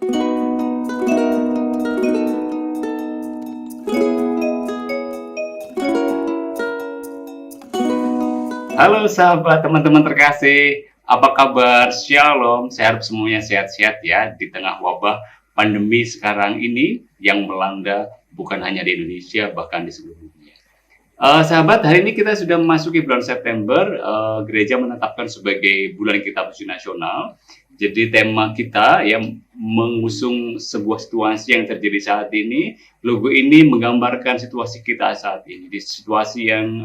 Halo sahabat teman-teman terkasih, apa kabar? Shalom, saya harap semuanya sehat-sehat ya di tengah wabah pandemi sekarang ini yang melanda bukan hanya di Indonesia, bahkan di seluruh dunia. Sahabat, hari ini kita sudah memasuki bulan September, gereja menetapkan sebagai bulan kitab suci nasional. Jadi tema kita yang mengusung sebuah situasi yang terjadi saat ini. Logo ini menggambarkan situasi kita saat ini, di situasi yang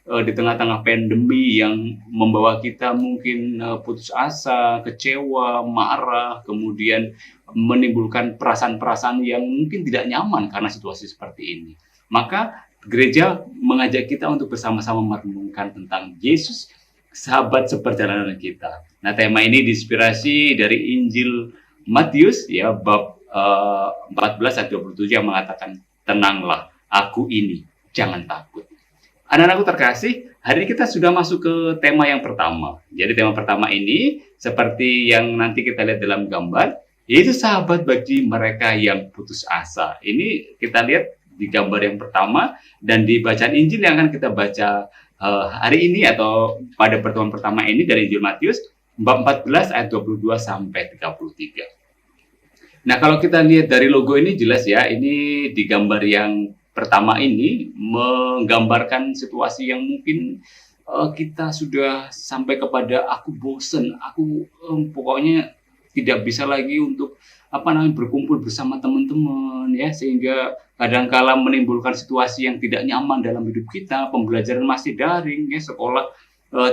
di tengah-tengah pandemi yang membawa kita mungkin putus asa, kecewa, marah, kemudian menimbulkan perasaan-perasaan yang mungkin tidak nyaman karena situasi seperti ini. Maka gereja mengajak kita untuk bersama-sama merenungkan tentang Yesus, sahabat seperjalanan kita. Nah, tema ini diinspirasi dari Injil Matius ya bab 14 ayat 27 yang mengatakan, "Tenanglah, aku ini, jangan takut." Anak-anakku terkasih, hari ini kita sudah masuk ke tema yang pertama. Jadi tema pertama ini, seperti yang nanti kita lihat dalam gambar, yaitu sahabat bagi mereka yang putus asa. Ini kita lihat di gambar yang pertama, dan di bacaan Injil yang akan kita baca hari ini atau pada pertemuan pertama ini dari Injil Matius, bab 14 ayat 22 sampai 33. Nah, kalau kita lihat dari logo ini jelas ya, ini di gambar yang pertama ini menggambarkan situasi yang mungkin kita sudah sampai kepada aku bosen, aku pokoknya tidak bisa lagi untuk berkumpul bersama teman-teman ya, sehingga kadangkala menimbulkan situasi yang tidak nyaman dalam hidup kita. Pembelajaran masih daring ya, sekolah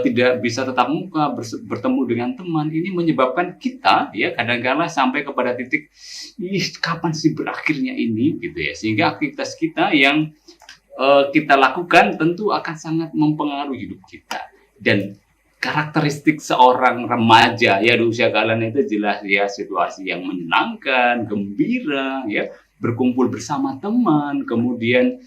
tidak bisa tatap muka, bertemu dengan teman. Ini menyebabkan kita ya kadangkala sampai kepada titik, kapan sih berakhirnya ini gitu ya, sehingga aktivitas kita yang kita lakukan tentu akan sangat mempengaruhi hidup kita. Dan karakteristik seorang remaja ya di usia kalian itu jelas ya, situasi yang menyenangkan, gembira ya, berkumpul bersama teman, kemudian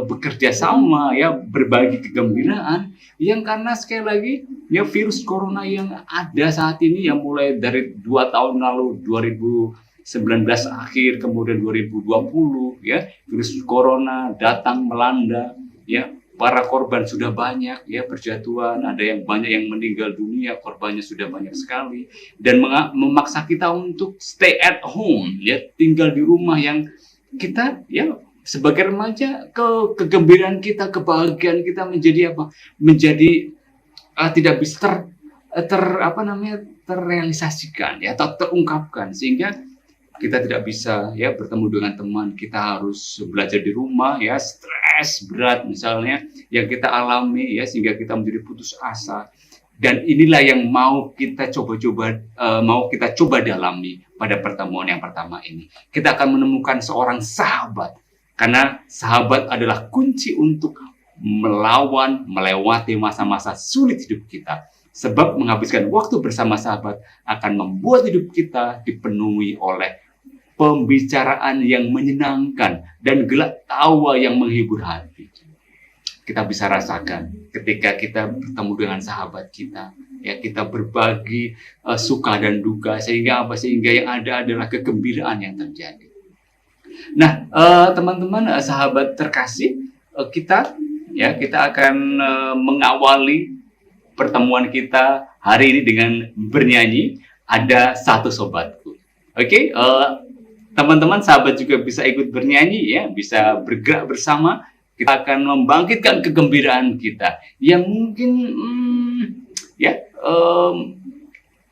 bekerja sama ya, berbagi kegembiraan, yang karena sekali lagi ya virus corona yang ada saat ini yang mulai dari 2 tahun lalu, 2019 akhir, kemudian 2020 ya, virus corona datang melanda ya, para korban sudah banyak ya, berjatuhan, ada yang banyak yang meninggal dunia, korbannya sudah banyak sekali, dan memaksa kita untuk stay at home ya, tinggal di rumah, yang kita ya sebagai remaja kegembiraan kita, kebahagiaan kita menjadi tidak bisa terrealisasikan ya, atau terungkapkan, sehingga kita tidak bisa ya bertemu dengan teman. Kita harus belajar di rumah ya, stres berat misalnya yang kita alami ya, sehingga kita menjadi putus asa. Dan inilah yang mau kita coba dalami pada pertemuan yang pertama ini. Kita akan menemukan seorang sahabat, karena sahabat adalah kunci untuk melewati masa-masa sulit hidup kita. Sebab menghabiskan waktu bersama sahabat akan membuat hidup kita dipenuhi oleh pembicaraan yang menyenangkan dan gelak tawa yang menghibur hati. Kita bisa rasakan ketika kita bertemu dengan sahabat kita ya, kita berbagi suka dan duka, sehingga yang ada adalah kegembiraan yang terjadi. Nah, teman-teman, sahabat terkasih, kita akan mengawali pertemuan kita hari ini dengan bernyanyi Ada Satu Sobatku. Oke, teman-teman sahabat juga bisa ikut bernyanyi ya, bisa bergerak bersama. Kita akan membangkitkan kegembiraan kita yang mungkin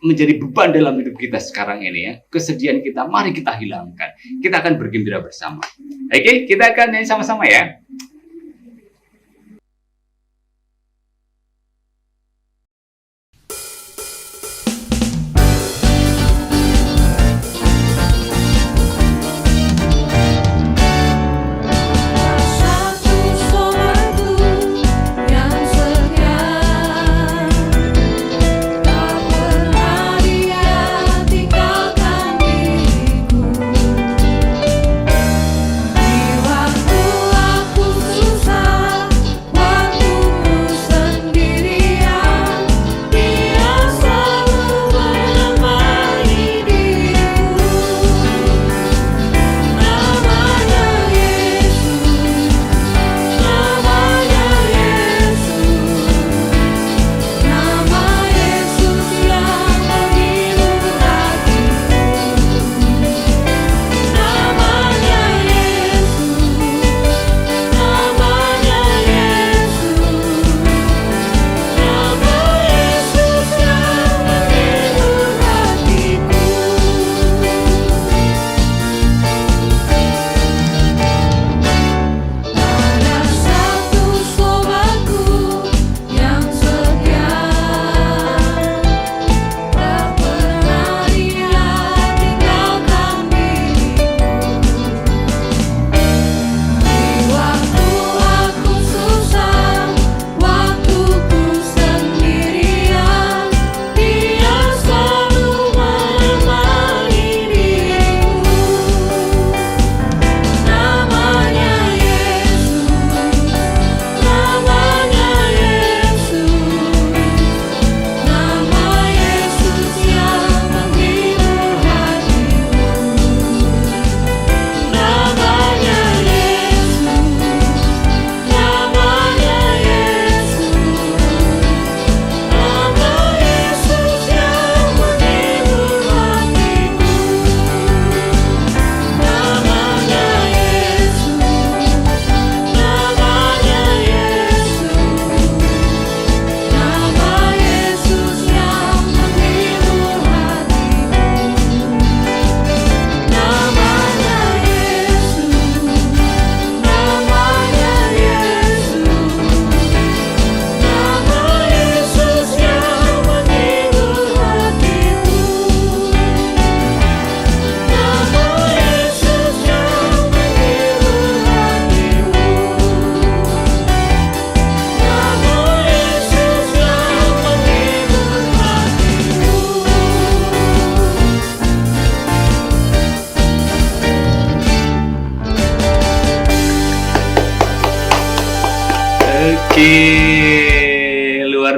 menjadi beban dalam hidup kita sekarang ini ya. Kesedihan kita, mari kita hilangkan. Kita akan bergembira bersama. Oke, kita akan nyanyi sama-sama ya. Di waktu aku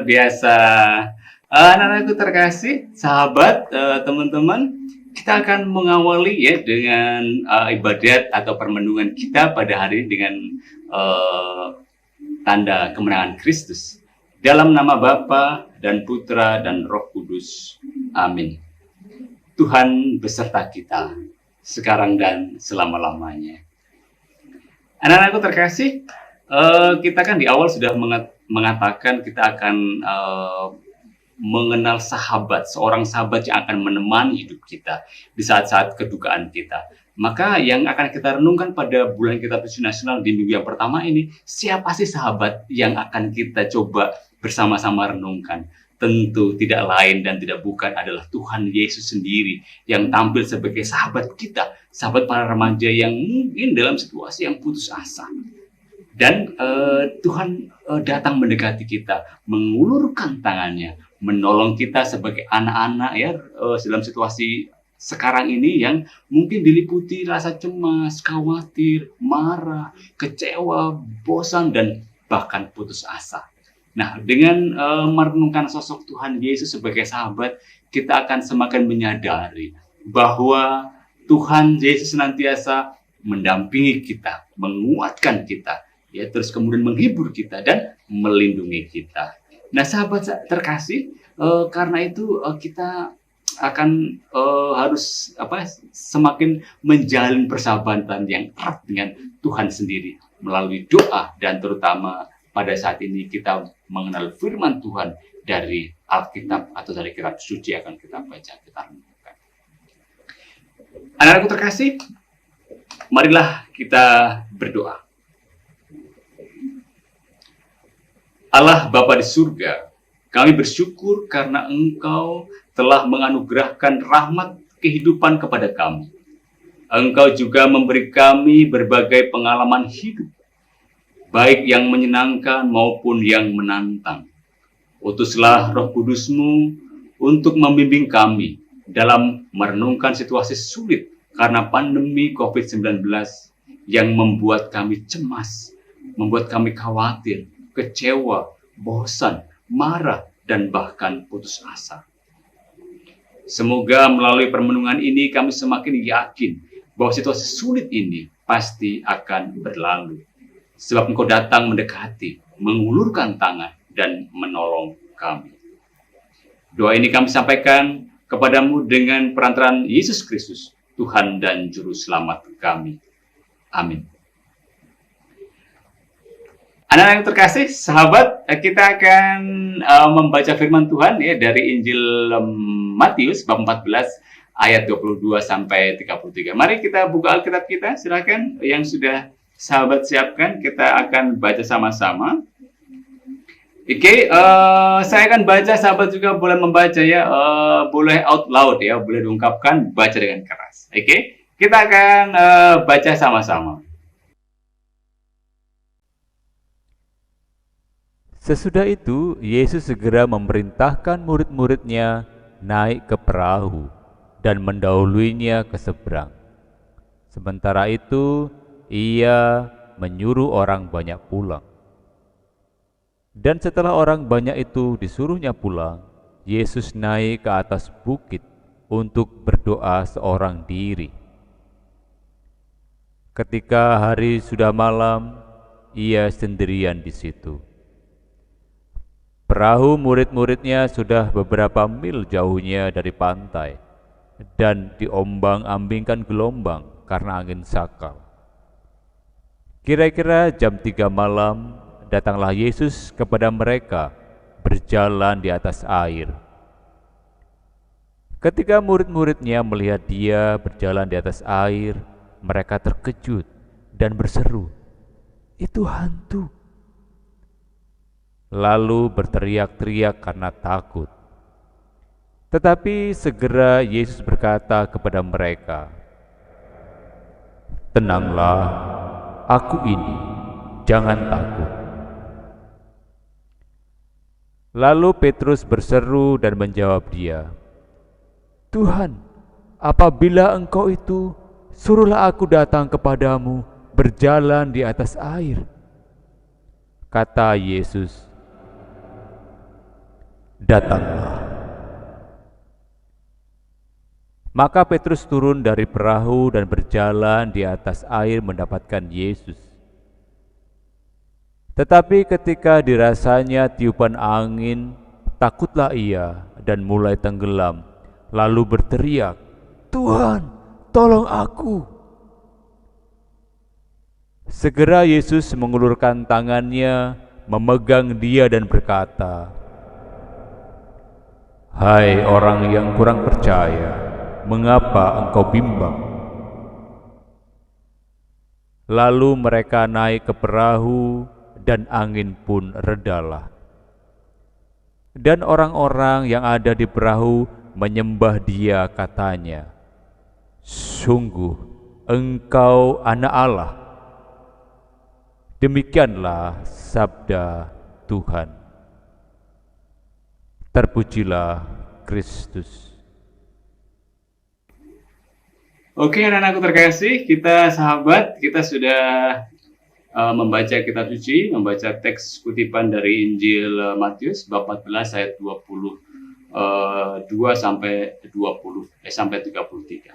luar biasa. Anak-anakku terkasih, sahabat, teman-teman, kita akan mengawali ya dengan ibadat atau permenungan kita pada hari ini dengan eh, tanda kemenangan Kristus. Dalam nama Bapa dan Putra dan Roh Kudus. Amin. Tuhan beserta kita, sekarang dan selama-lamanya. Anak-anakku terkasih, kita kan di awal sudah mengatakan kita akan mengenal sahabat, seorang sahabat yang akan menemani hidup kita di saat-saat kedukaan kita. Maka yang akan kita renungkan pada bulan Kitab Suci Nasional di minggu yang pertama ini, siapa sih sahabat yang akan kita coba bersama-sama renungkan? Tentu tidak lain dan tidak bukan adalah Tuhan Yesus sendiri yang tampil sebagai sahabat kita, sahabat para remaja yang mungkin dalam situasi yang putus asa. Dan Tuhan datang mendekati kita, mengulurkan tangannya, menolong kita sebagai anak-anak ya dalam situasi sekarang ini yang mungkin diliputi rasa cemas, khawatir, marah, kecewa, bosan, dan bahkan putus asa. Nah, dengan merenungkan sosok Tuhan Yesus sebagai sahabat, kita akan semakin menyadari bahwa Tuhan Yesus senantiasa mendampingi kita, menguatkan kita, ya, terus kemudian menghibur kita dan melindungi kita. Nah, sahabat terkasih, karena itu kita akan harus semakin menjalin persahabatan yang erat dengan Tuhan sendiri melalui doa, dan terutama pada saat ini kita mengenal firman Tuhan dari Alkitab atau dari kitab suci akan kita baca, kita renungkan. Anak-anakku terkasih, marilah kita berdoa. Allah Bapa di surga, kami bersyukur karena Engkau telah menganugerahkan rahmat kehidupan kepada kami. Engkau juga memberi kami berbagai pengalaman hidup, baik yang menyenangkan maupun yang menantang. Utuslah Roh Kudus-Mu untuk membimbing kami dalam merenungkan situasi sulit karena pandemi COVID-19 yang membuat kami cemas, membuat kami khawatir, kecewa, bosan, marah, dan bahkan putus asa. Semoga melalui permenungan ini kami semakin yakin bahwa situasi sulit ini pasti akan berlalu. Sebab Engkau datang mendekati, mengulurkan tangan, dan menolong kami. Doa ini kami sampaikan kepadamu dengan perantaraan Yesus Kristus, Tuhan dan Juru Selamat kami. Amin. Anak-anak yang terkasih, sahabat, kita akan membaca firman Tuhan ya dari Injil Matius bab 14 ayat 22 sampai 33. Mari kita buka Alkitab kita, silakan yang sudah sahabat siapkan, kita akan baca sama-sama. Oke, saya akan baca, sahabat juga boleh membaca ya, boleh out loud ya, boleh diungkapkan, baca dengan keras. Oke, kita akan baca sama-sama. Sesudah itu, Yesus segera memerintahkan murid-muridnya naik ke perahu dan mendahuluinya ke seberang. Sementara itu, Ia menyuruh orang banyak pulang. Dan setelah orang banyak itu disuruhnya pulang, Yesus naik ke atas bukit untuk berdoa seorang diri. Ketika hari sudah malam, Ia sendirian di situ. Perahu murid-muridnya sudah beberapa mil jauhnya dari pantai dan diombang-ambingkan gelombang karena angin sakal. Kira-kira jam 3 malam, datanglah Yesus kepada mereka berjalan di atas air. Ketika murid-muridnya melihat Dia berjalan di atas air, mereka terkejut dan berseru, "Itu hantu!" Lalu berteriak-teriak karena takut. Tetapi segera Yesus berkata kepada mereka, "Tenanglah, Aku ini, jangan takut." Lalu Petrus berseru dan menjawab Dia, "Tuhan, apabila Engkau itu, suruhlah aku datang kepadamu berjalan di atas air." Kata Yesus, datanglah. Maka Petrus turun dari perahu dan berjalan di atas air mendapatkan Yesus. Tetapi ketika dirasanya tiupan angin, takutlah ia dan mulai tenggelam, lalu berteriak, "Tuhan, tolong aku!" Segera Yesus mengulurkan tangannya, memegang dia dan berkata, "Hai orang yang kurang percaya, mengapa engkau bimbang?" Lalu mereka naik ke perahu dan angin pun redalah. Dan orang-orang yang ada di perahu menyembah dia, katanya, "Sungguh engkau anak Allah." Demikianlah sabda Tuhan. Terpujilah Kristus. Oke, anak-anakku terkasih, kita sudah membaca kitab suci, membaca teks kutipan dari Injil Matius bab 14 ayat 22 sampai 33.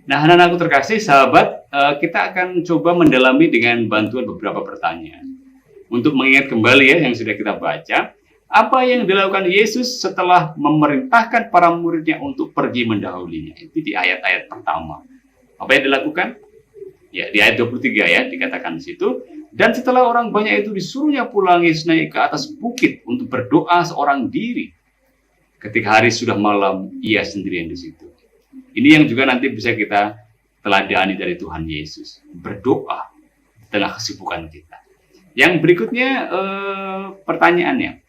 Nah, anak-anakku terkasih, sahabat, kita akan coba mendalami dengan bantuan beberapa pertanyaan. Untuk mengingat kembali ya yang sudah kita baca, apa yang dilakukan Yesus setelah memerintahkan para muridnya untuk pergi mendahulinya. Itu di ayat-ayat pertama. Apa yang dilakukan? Ya, di ayat 23 ya, dikatakan di situ. Dan setelah orang banyak itu disuruhnya pulang, Yesus naik ke atas bukit untuk berdoa seorang diri. Ketika hari sudah malam, ia sendirian di situ. Ini yang juga nanti bisa kita teladani dari Tuhan Yesus. Berdoa di tengah kesibukan kita. Yang berikutnya pertanyaannya.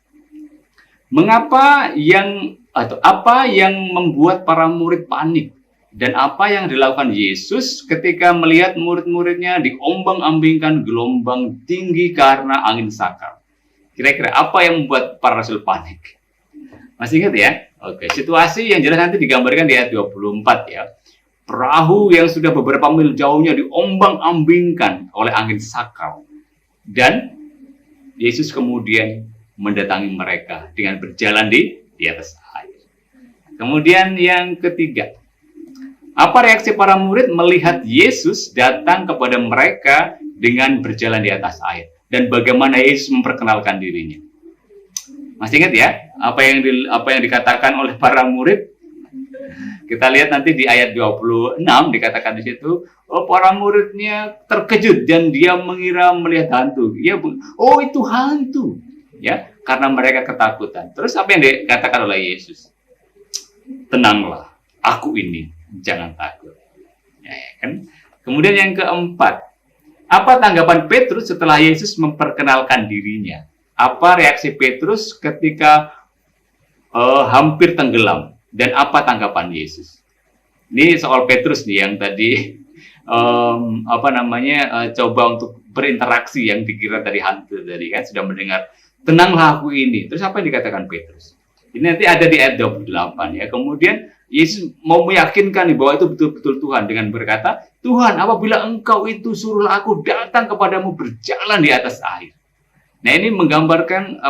Apa yang membuat para murid panik? Dan apa yang dilakukan Yesus ketika melihat murid-muridnya diombang-ambingkan gelombang tinggi karena angin sakal? Kira-kira apa yang membuat para rasul panik? Masih ingat ya? Oke, situasi yang jelas nanti digambarkan di ayat 24 ya. Perahu yang sudah beberapa mil jauhnya diombang-ambingkan oleh angin sakal. Dan Yesus kemudian mendatangi mereka dengan berjalan di atas air. Kemudian yang ketiga, apa reaksi para murid melihat Yesus datang kepada mereka dengan berjalan di atas air? Dan bagaimana Yesus memperkenalkan dirinya? Masih ingat ya? Apa yang dikatakan oleh para murid? Kita lihat nanti di ayat 26 dikatakan di situ, para muridnya terkejut dan dia mengira melihat hantu. Oh, itu hantu. Ya, karena mereka ketakutan. Terus apa yang dikatakan oleh Yesus? Tenanglah, aku ini. Jangan takut. Ya, kan? Kemudian yang keempat, apa tanggapan Petrus setelah Yesus memperkenalkan dirinya? Apa reaksi Petrus ketika hampir tenggelam? Dan apa tanggapan Yesus? Ini soal Petrus nih yang tadi coba untuk berinteraksi yang dikira dari hantu tadi kan, sudah mendengar tenanglah aku ini. Terus apa yang dikatakan Petrus? Ini nanti ada di ayat 28 ya. Kemudian Yesus mau meyakinkan bahwa itu betul-betul Tuhan dengan berkata, "Tuhan, apabila engkau itu, suruhlah aku datang kepadamu berjalan di atas air." Nah, ini menggambarkan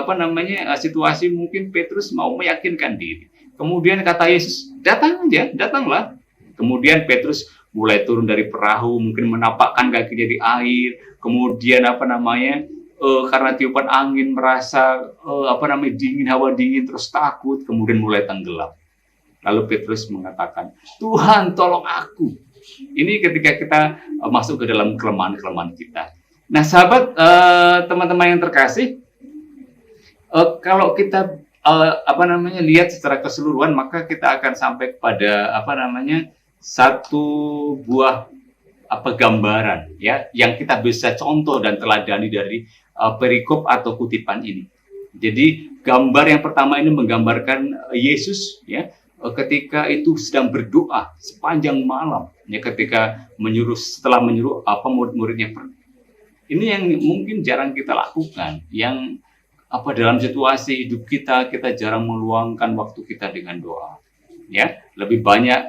situasi mungkin Petrus mau meyakinkan diri. Kemudian kata Yesus, "Datang aja, datanglah." Kemudian Petrus mulai turun dari perahu, mungkin menapakkan kakinya di air. Kemudian karena tiupan angin merasa dingin, hawa dingin, terus takut, kemudian mulai tenggelam. Lalu Petrus mengatakan, "Tuhan, tolong aku." Ini ketika kita masuk ke dalam kelemahan-kelemahan kita. Nah, sahabat, teman-teman yang terkasih, kalau kita lihat secara keseluruhan, maka kita akan sampai kepada satu buah gambaran ya yang kita bisa contoh dan teladani dari perikop atau kutipan ini. Jadi gambar yang pertama ini menggambarkan Yesus ya ketika itu sedang berdoa sepanjang malam ya, ketika setelah menyuruh murid-muridnya pergi. Ini yang mungkin jarang kita lakukan, yang dalam situasi hidup kita jarang meluangkan waktu kita dengan doa. Ya, lebih banyak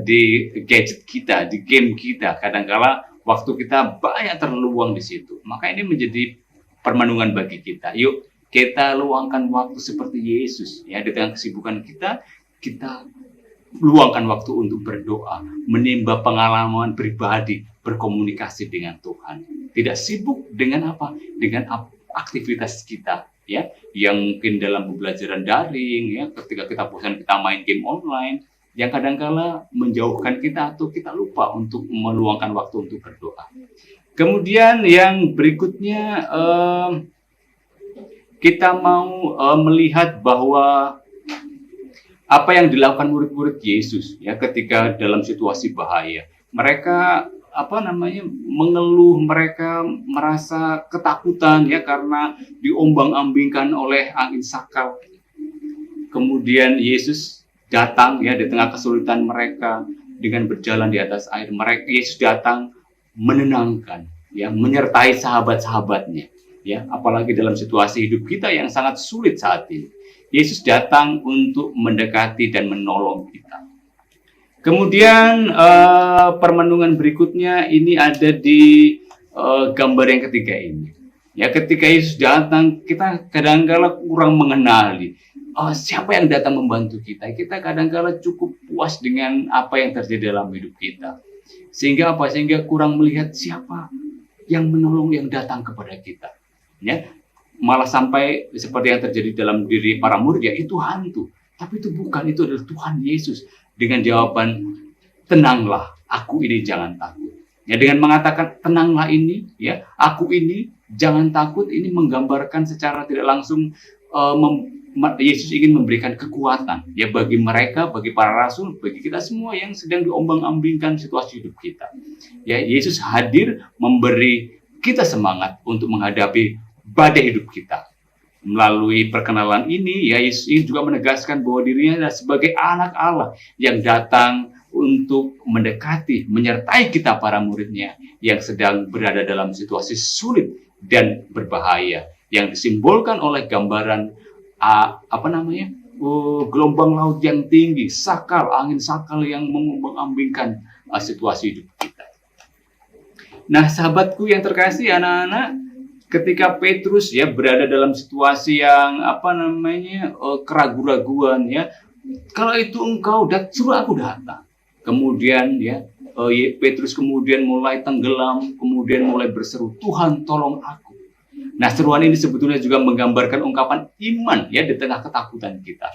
di gadget kita, di game kita. Kadang-kala waktu kita banyak terluang di situ. Maka ini menjadi permenungan bagi kita. Yuk kita luangkan waktu seperti Yesus ya, di tengah kesibukan kita luangkan waktu untuk berdoa, menimba pengalaman pribadi, berkomunikasi dengan Tuhan. Tidak sibuk dengan apa? Dengan aktivitas kita ya, yang mungkin dalam pembelajaran daring ya, ketika kita bosan kita main game online yang kadangkala menjauhkan kita atau kita lupa untuk meluangkan waktu untuk berdoa. Kemudian yang berikutnya kita mau melihat bahwa apa yang dilakukan murid-murid Yesus ya ketika dalam situasi bahaya. Mereka mengeluh, mereka merasa ketakutan ya karena diombang-ambingkan oleh angin sakal. Kemudian Yesus datang ya di tengah kesulitan mereka dengan berjalan di atas air. Yesus datang menenangkan ya, menyertai sahabat-sahabatnya ya, apalagi dalam situasi hidup kita yang sangat sulit saat ini. Yesus datang untuk mendekati dan menolong kita. Kemudian permenungan berikutnya ini ada di gambar yang ketiga ini. Ya, ketika Yesus datang, kita kadang-kala kurang mengenali siapa yang datang membantu kita. Kita kadang-kala cukup puas dengan apa yang terjadi dalam hidup kita. Sehingga kurang melihat siapa yang menolong, yang datang kepada kita. Ya, malah sampai seperti yang terjadi dalam diri para murid, ya itu hantu. Tapi itu bukan, itu adalah Tuhan Yesus. Dengan jawaban, tenanglah, aku ini jangan takut. Ya, dengan mengatakan tenanglah ini, ya, aku ini jangan takut, ini menggambarkan secara tidak langsung Yesus ingin memberikan kekuatan ya bagi mereka, bagi para rasul, bagi kita semua yang sedang diombang-ambingkan situasi hidup kita. Ya, Yesus hadir memberi kita semangat untuk menghadapi badai hidup kita. Melalui perkenalan ini, ya, Yesus juga menegaskan bahwa dirinya adalah sebagai anak Allah yang datang untuk mendekati, menyertai kita para muridnya yang sedang berada dalam situasi sulit dan berbahaya, yang disimbolkan oleh gambaran gelombang laut yang tinggi, sakal, angin sakal yang mengombang-ambingkan situasi hidup kita. Nah, sahabatku yang terkasih, anak-anak, ketika Petrus ya berada dalam situasi yang keraguan-raguan ya, kalau itu engkau suruh aku datang. Kemudian ya Petrus kemudian mulai tenggelam, kemudian mulai berseru, Tuhan tolong aku. Nah, seruan ini sebetulnya juga menggambarkan ungkapan iman ya di tengah ketakutan kita.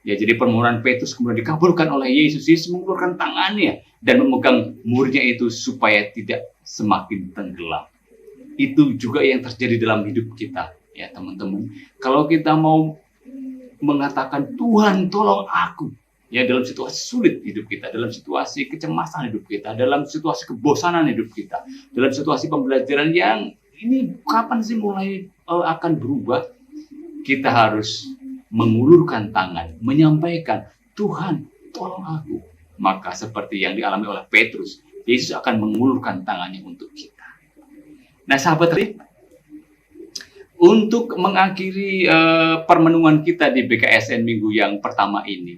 Ya, jadi permohonan Petrus kemudian dikabulkan oleh Yesus. Yesus mengeluarkan tangannya dan memegang muridnya itu supaya tidak semakin tenggelam. Itu juga yang terjadi dalam hidup kita, ya teman-teman. Kalau kita mau mengatakan Tuhan tolong aku, ya dalam situasi sulit hidup kita, dalam situasi kecemasan hidup kita, dalam situasi kebosanan hidup kita, dalam situasi pembelajaran yang ini kapan sih mulai akan berubah, kita harus mengulurkan tangan, menyampaikan Tuhan tolong aku. Maka seperti yang dialami oleh Petrus, Yesus akan mengulurkan tangannya untuk kita. Nah, sahabat, untuk mengakhiri permenungan kita di BKSN minggu yang pertama ini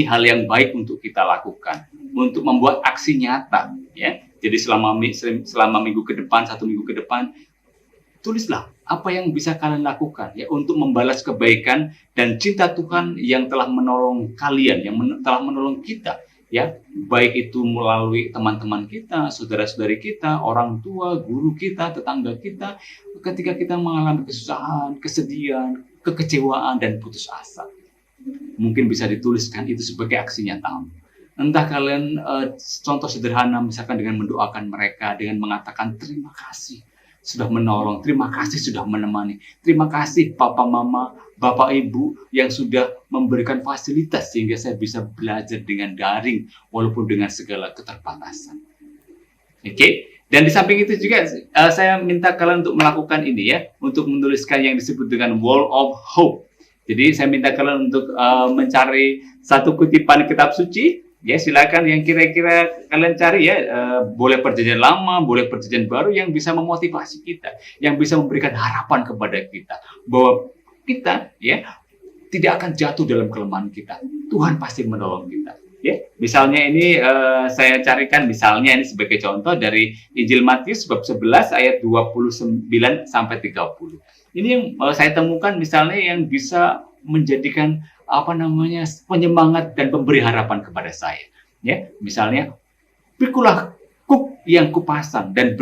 hal yang baik untuk kita lakukan, untuk membuat aksi nyata, ya. Jadi selama minggu ke depan, 1 minggu ke depan, tulislah apa yang bisa kalian lakukan, ya, untuk membalas kebaikan dan cinta Tuhan yang telah menolong kalian, yang telah menolong kita. Ya, baik itu melalui teman-teman kita, saudara-saudari kita, orang tua, guru kita, tetangga kita, ketika kita mengalami kesusahan, kesedihan, kekecewaan, dan putus asa. Mungkin bisa dituliskan itu sebagai aksi nyata. Entah kalian contoh sederhana, misalkan dengan mendoakan mereka, dengan mengatakan terima kasih sudah menolong, terima kasih sudah menemani, terima kasih Papa Mama, Bapak Ibu yang sudah memberikan fasilitas sehingga saya bisa belajar dengan daring walaupun dengan segala keterbatasan. Oke, dan di samping itu juga saya minta kalian untuk melakukan ini ya, untuk menuliskan yang disebut dengan Wall of Hope. Jadi saya minta kalian untuk mencari satu kutipan kitab suci. Ya, silakan yang kira-kira kalian cari ya, boleh perjanjian lama, boleh perjanjian baru yang bisa memotivasi kita, yang bisa memberikan harapan kepada kita bahwa kita ya tidak akan jatuh dalam kelemahan kita. Tuhan pasti menolong kita. Ya, misalnya ini saya carikan misalnya ini sebagai contoh dari Injil Matius bab 11 ayat 29 sampai 30. Ini yang saya temukan misalnya yang bisa menjadikan penyemangat dan pemberi harapan kepada saya. Ya, misalnya pikulah kuk yang kupasang dan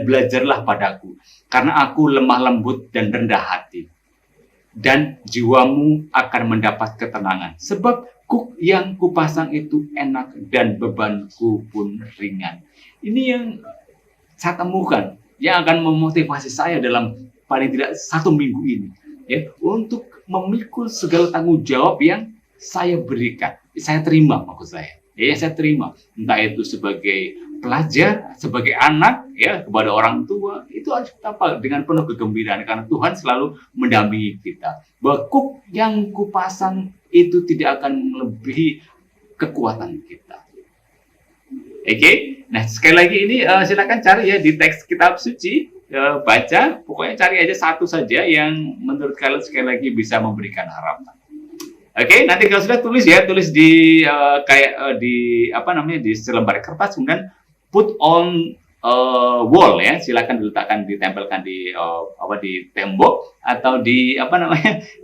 belajarlah padaku, karena aku lemah lembut dan rendah hati, dan jiwamu akan mendapat ketenangan. Sebab kuk yang kupasang itu enak dan bebanku pun ringan. Ini yang saya temukan yang akan memotivasi saya dalam paling tidak 1 minggu ini, ya, untuk memikul segala tanggung jawab yang saya berikan, saya terima, maksud saya. Ya, saya terima, entah itu sebagai pelajar, sebagai anak, ya, kepada orang tua, itu harus kita dengan penuh kegembiraan karena Tuhan selalu mendampingi kita. Bahwa kuk yang kupasang itu tidak akan melebihi kekuatan kita. Oke, nah sekali lagi ini silakan cari ya di teks kitab suci, baca, pokoknya cari aja satu saja yang menurut kalian sekali lagi bisa memberikan harapan. Oke, nanti kalau sudah tulis di di selembar kertas, kemudian put on wall ya, silakan diletakkan, ditempelkan di di tembok atau di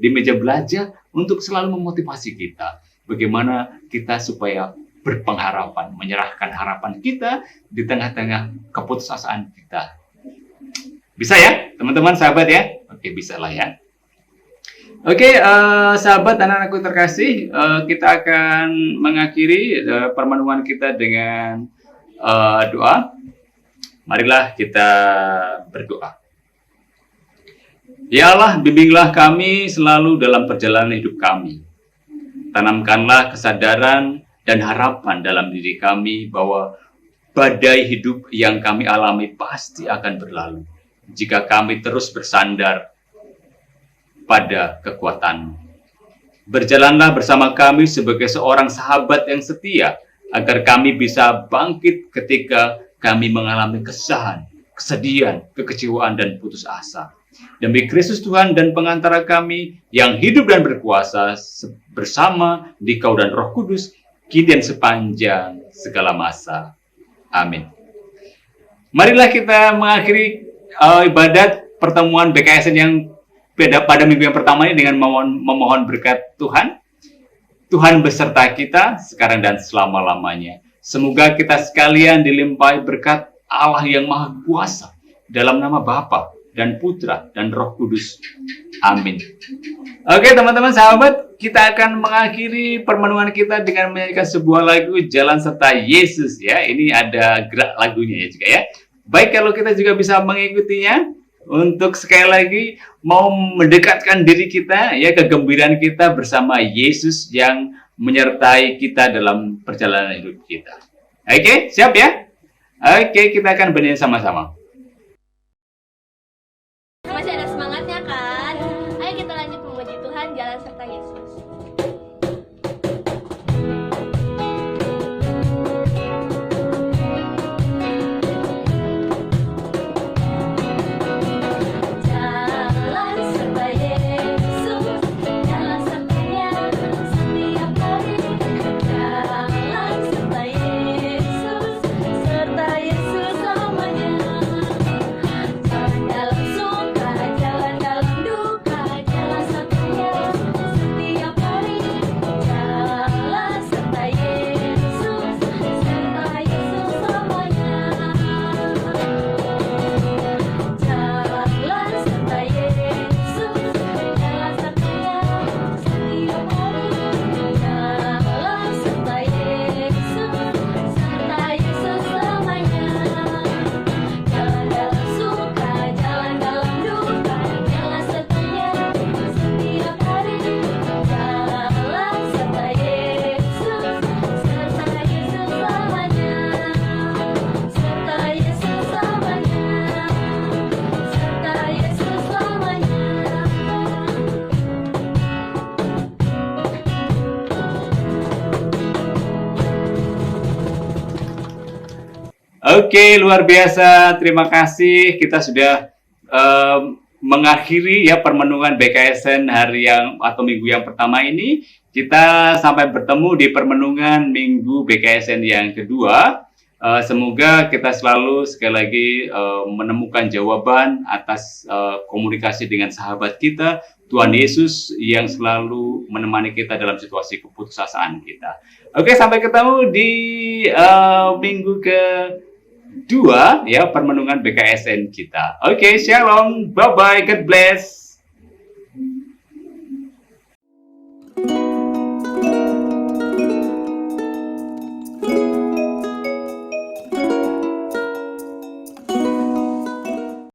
di meja belajar untuk selalu memotivasi kita. Bagaimana kita supaya berpengharapan, menyerahkan harapan kita di tengah-tengah keputusasaan kita. Bisa ya, teman-teman, sahabat ya? Oke, bisa lah ya. Oke, sahabat anak-anakku terkasih, kita akan mengakhiri permenungan kita dengan doa. Marilah kita berdoa. Ya Allah, bimbinglah kami selalu dalam perjalanan hidup kami. Tanamkanlah kesadaran dan harapan dalam diri kami bahwa badai hidup yang kami alami pasti akan berlalu jika kami terus bersandar pada kekuatan. Berjalanlah bersama kami sebagai seorang sahabat yang setia, agar kami bisa bangkit ketika kami mengalami kesusahan, kesedihan, kekecewaan, dan putus asa. Demi Kristus Tuhan dan pengantara kami yang hidup dan berkuasa bersama Dikau dan Roh Kudus, kini dan sepanjang segala masa. Amin. Marilah kita mengakhiri ibadat pertemuan BKSN yang pada minggu yang pertama ini dengan memohon berkat Tuhan. Tuhan beserta kita sekarang dan selama-lamanya. Semoga kita sekalian dilimpahi berkat Allah yang Maha Kuasa dalam nama Bapa dan Putra dan Roh Kudus. Amin. Oke, teman-teman sahabat, kita akan mengakhiri permenungan kita dengan menyanyikan sebuah lagu Jalan Serta Yesus ya. Ini ada gerak lagunya ya juga ya. Baik, kalau kita juga bisa mengikutinya untuk sekali lagi mau mendekatkan diri kita ya, kegembiraan kita bersama Yesus yang menyertai kita dalam perjalanan hidup kita. Oke, siap ya? Oke, kita akan bernyanyi sama-sama. Masih ada semangatnya kan? Ayo kita lanjut memuji Tuhan, jalan serta Yesus. Oke, luar biasa. Terima kasih. Kita sudah mengakhiri ya permenungan BKSN hari atau minggu yang pertama ini. Kita sampai bertemu di permenungan minggu BKSN yang kedua. Semoga kita selalu sekali lagi menemukan jawaban atas komunikasi dengan sahabat kita, Tuhan Yesus yang selalu menemani kita dalam situasi keputusasaan kita. Oke, sampai ketemu di minggu kedua ya permenungan BKSN kita. Oke, shalom, bye bye, God bless.